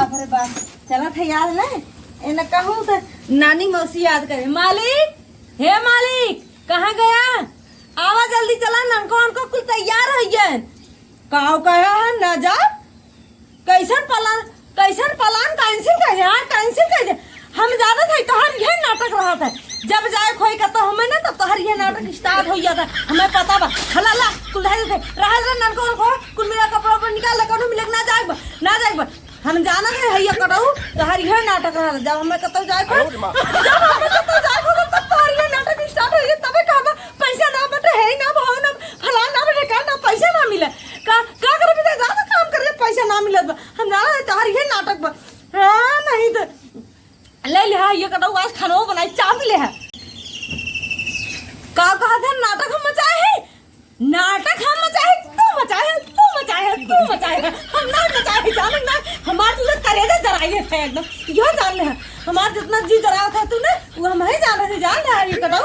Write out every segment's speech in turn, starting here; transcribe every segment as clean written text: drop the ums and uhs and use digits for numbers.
बाप रे बाप चला था याद नहीं एना कहूँ तो नानी मौसी याद करे। मालिक हे मालिक कहाँ गया? आवा जल्दी चला ननको उनको कुछ तैयार हो गए। कहाँ कहा है ना जा कैसन पलान कैंसिल कर दे। कैंसिल कर दे। हम ज्यादा थे तोहर यह नाटक रहा था जब जाए खोई का तो हमें ना तब तोहर यह नाटक स्टार्ट हो जाता हमें पता बा। हला ला कुल थे रहा ननको उनको कुल मेरा कपड़ा पर निकाल कौन मिले ना जाए हम जाना थे हैया कटऊ तोहर यह नाटक रहा जब हमें कतो जाए खो तब तोहर यह नाटक स्टार्ट हो गया। तबे कहबा पैसा ना बटे है ना भाव ना फलान ना बटे का ना पैसा ना मिले का करे बिना ज्यादा काम करे पैसा ना मिलत बा। हम जाना है तोहर यह नाटक बा। हां नहीं तो ले ये कटऊ आज खाना बनाई चाप ले है का कहा था नाटक हम मचाए है तू मचाए हम ना मचाए जाने ना हमार तुझे करेजा जराए थे एकदम यह जान ले हमार जितना जी जरा था तूने वो हम ही जान रहे जान रहा ये कटऊ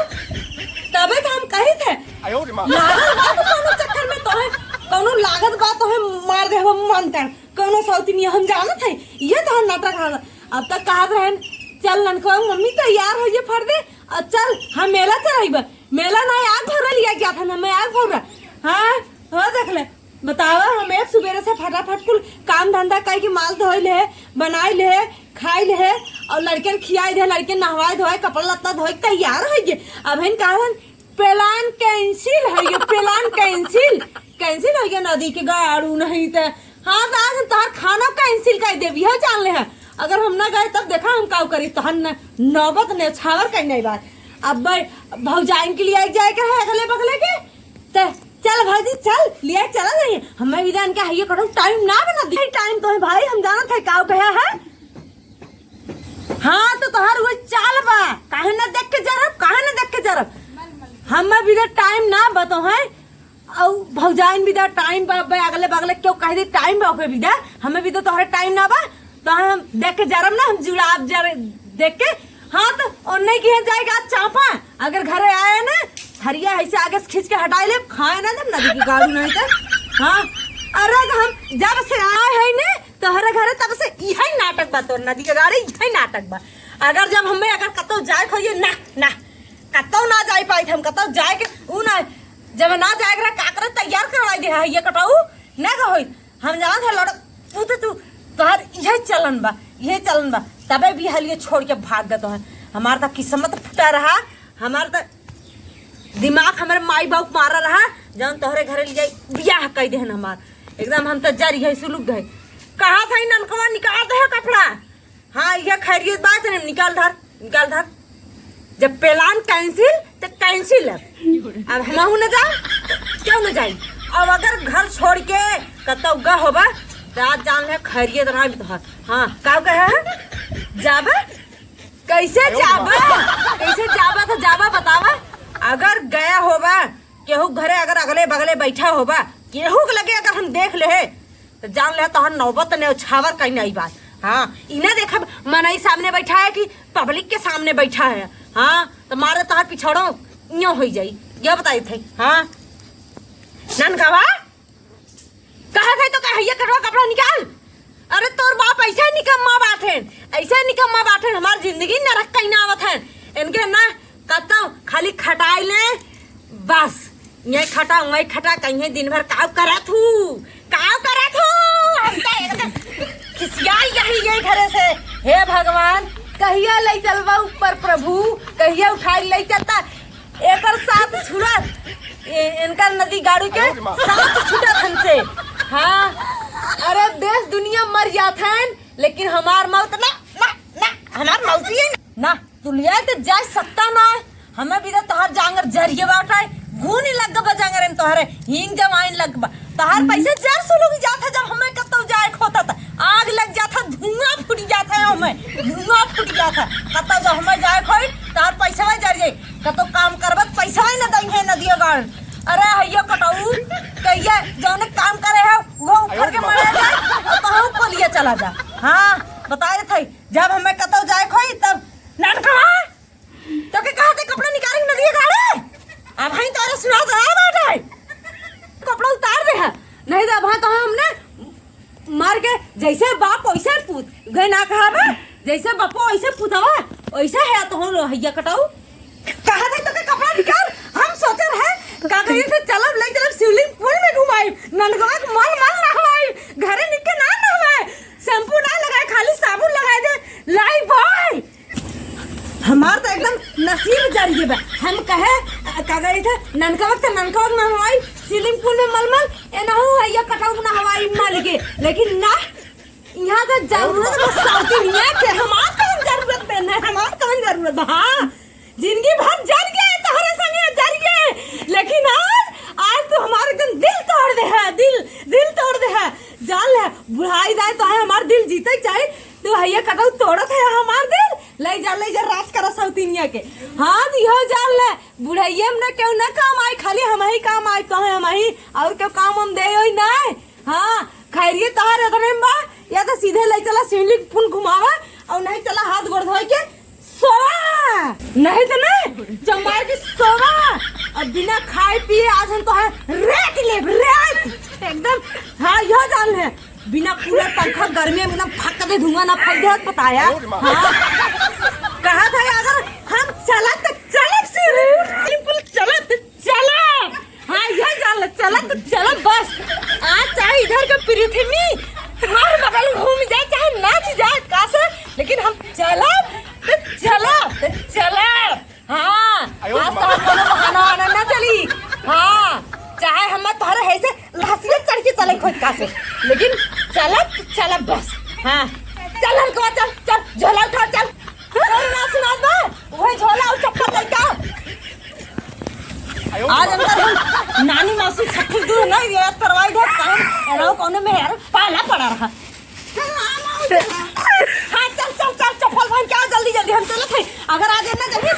तबे तो हम कही थे लागत बात कोनो चक्कर में तो है कोनो लागत बात तो है मार दे हम मानते कोनो सौती नहीं हम जाना थे ये तो नाटक है। अब तक कहा रहे चल ननको मम्मी तैयार हो ये फर दे और चल हम मेला चलाइबा। मेला ना आग भर लिया क्या था ना मैं आग भर हाँ हो देख ले बतावा हम एक सुबेरे से फटाफट कुल काम धंधा कई के माल धोई ले बनाई ले खाई ले और लड़के खियाई दे लड़के नहवाए धोए कपड़ा लत्ता धोए तैयार हो गए। अब इन कारण प्लान कैंसिल है ये प्लान कैंसिल हो गया नदी के गाड़ू नहीं तो हाँ तो आज तोहर खाना कैंसिल कर देवी हो जान ले अगर हम ना गए तब देखा हम का करी तहन नौबत ने छावर कहीं नहीं बात। अब भौजाइन के लिए जाए का है अगले बगले के तो चल भाई चल लिया चला नहीं हमें भी जान के है करो टाइम ना बना दी टाइम तो है भाई हम जाना था का कहा है। हाँ तो तोहर वो चाल बा काहे ना देख के जरब हमें भी टाइम ना बतो है और भौजाइन भी टाइम बा अगले बगले क्यों कह दी टाइम बा ओके भी हमें भी तो तोहरे टाइम ना बा तो हम देख के जरब ना हम जुड़ाब जर देख के हाँ तो और नहीं किया जाएगा चापा अगर घरे आए ना हरिया ऐसे आगे से खींच के हटाए ले खाए ना जब नदी की गाड़ी नहीं तो हाँ अरे हम जब से आए है ना तो हरे घरे तब से यही नाटक बा तो नदी की गाड़ी यही नाटक बा। अगर जब हमें अगर कतो जाए खोइए ना कतो ना जाए पाई हम कतो जाए के ऊ ना जब ना जाए काकर तैयार करवाई दे है ये कटाऊ ना कहो हम जाना था लड़ तू तोहर यही चलन बा तबे भी हलिए छोड़ के भाग गए तो है हमारा तो किस्मत फुटा रहा हमारा तो दिमाग हमारे माई बाप मारा रहा जब तोहरे घरे ले जाए बियाह कह दे हमार एकदम हम तो जरी है सुलुक गए कहा था नलकवा निकाल दे कपड़ा। हाँ यह खैरियत बात है निकाल धर जब प्लान कैंसिल तो कैंसिल है। अब हम न जा क्यों न जाए अब अगर घर छोड़ के कतो गा होबा रात जान ले खैरियत रहा भी तोहर हाँ का कहे जाबा कैसे जाबा तो जाबा बतावा। अगर गया होबा केहू घरे अगर अगले बगले बैठा होबा केहू के लगे अगर हम देख ले तो जान ले तोहर नौबत ने छावर कहीं नहीं बात। हाँ इन्हें देखा मनई सामने बैठा है कि पब्लिक के सामने बैठा है हाँ तो मारे तोहर पिछड़ो यूं हो जाई यह बताई थे। हाँ ननकावा कहा थे तो कहिए कटवा कपड़ा निकाल। अरे तोर बाप ऐसा निकम्मा बाठे हमारी जिंदगी नरक कहीं ना आवत है इनके ना कतो खाली खटाई ले बस ये खटा कहीं दिन भर काव करत हूँ खिसिया यही घरे से हे भगवान कहिया ले चलवा ऊपर प्रभु कहिया उठाई ले चलता एक साथ छुड़त इनका नदी गाड़ी के साथ छुटत हमसे। हाँ अरे देश दुनिया मर जाते हैं लेकिन हमार मौत ना हमार मौत ही ना दुनिया तो जा सकता ना हमें भी तो तोहर जांगर जरिए बाटा घून ही लग बा जांगर इन तोहरे हिंग जमाइन लग बा तोहर पैसे जर सुलग जाता जब हमें कतो जाए खोता था आग लग जाता धुआं फूट जाता है हमें कतो जब हमें जाए खोई तोहर पैसा जर जाए कतो काम करबत पैसा ही न दई है नदिया गाड़। अरे हैया कटाऊ कहिए जौने काम करे है वो ऊपर के मरे जाए तो को लिए चला जा। हाँ बता रहे थे जब हमें कतो जाए खोई तब नाटका तो के कहा थे कपड़ा निकाल नदिया गाड़े अब भाई तारे सुना तो है बात है कपड़ा उतार दे है नहीं तो वहां तो हमने मार के जैसे बाप वैसे पूत गए ना कहा बा जैसे बापो वैसे पूतवा वैसे है तो हम हैया कटाऊ कहा था तो के कपड़ा निकाल हम सोचे रहे का कहीं से चलब ले चलब शिवलिंग पूल में घुमाई ननगवा के मन नहवाई घरे निके ना नहवाए शैम्पू ना लगाए खाली साबुन लगाए दे लाई भाई हमार तो एकदम नसीब जरिए बा हम कहे का गई थे ननकवा नहवाई शिवलिंग पूल में मलमल ए ना हो हैया कटाऊ ना हवाई माल के लेकिन ना यहाँ का जरूरत बस साउथी नहीं है कि हमार कौन जरूरत है हमार कौन जरूरत है हाँ जिंदगी भर जल गए तुम्हारे संगे जल गए लेकिन आज तो हमारे एकदम दिल तोड़ दे है दिल तोड़ दे है जान है बुढ़ाई जाए तो है हमार दिल जीते चाहे तो हैया कटाऊ तोड़त है हमार दिल ले जा राज करा साउथीनिया के हाँ दियो जान ले बुढ़ाइये में क्यों ना काम आई खाली हम ही काम आई तो है हम ही और क्यों काम हम दे ही ना हाँ खैरिए तोहर अदने बा या तो सीधे ले चला शिवलिंग फूल घुमावा और नहीं चला हाथ गोड़ धोए के सोवा नहीं तो नहीं जमाए की सोवा और बिना खाए पिए आज हम तो है रेत एकदम हाँ यह जान है बिना कूलर पंखा गर्मी में एकदम फक दे धुआं ना फैल दे बताया हाँ कहा था अगर हम चला तो चला शिवलिंग फूल चला तो चला हाँ यह जान ले चला तो चला बस आज चाहे इधर का पृथ्वी हमारे बगल घूम जाए चाहे नाच जाए कैसे लेकिन हम चला हाँ आज तो कोनो बहाना ना चली हाँ चाहे हम तोहरे है से लहसिया चढ़ के चले खोज कैसे लेकिन चला बस हाँ चल हमको चल झोला उठा चल ना सुना बा वही झोला और चप्पल लेके आज अंदर हम नानी मौसी छठी दूर नहीं याद करवाई दे काम एरो कोने में यार पाला पड़ा रहा हाँ चल चप्पल भाई क्या जल्दी हम चलते अगर आज ना जल्दी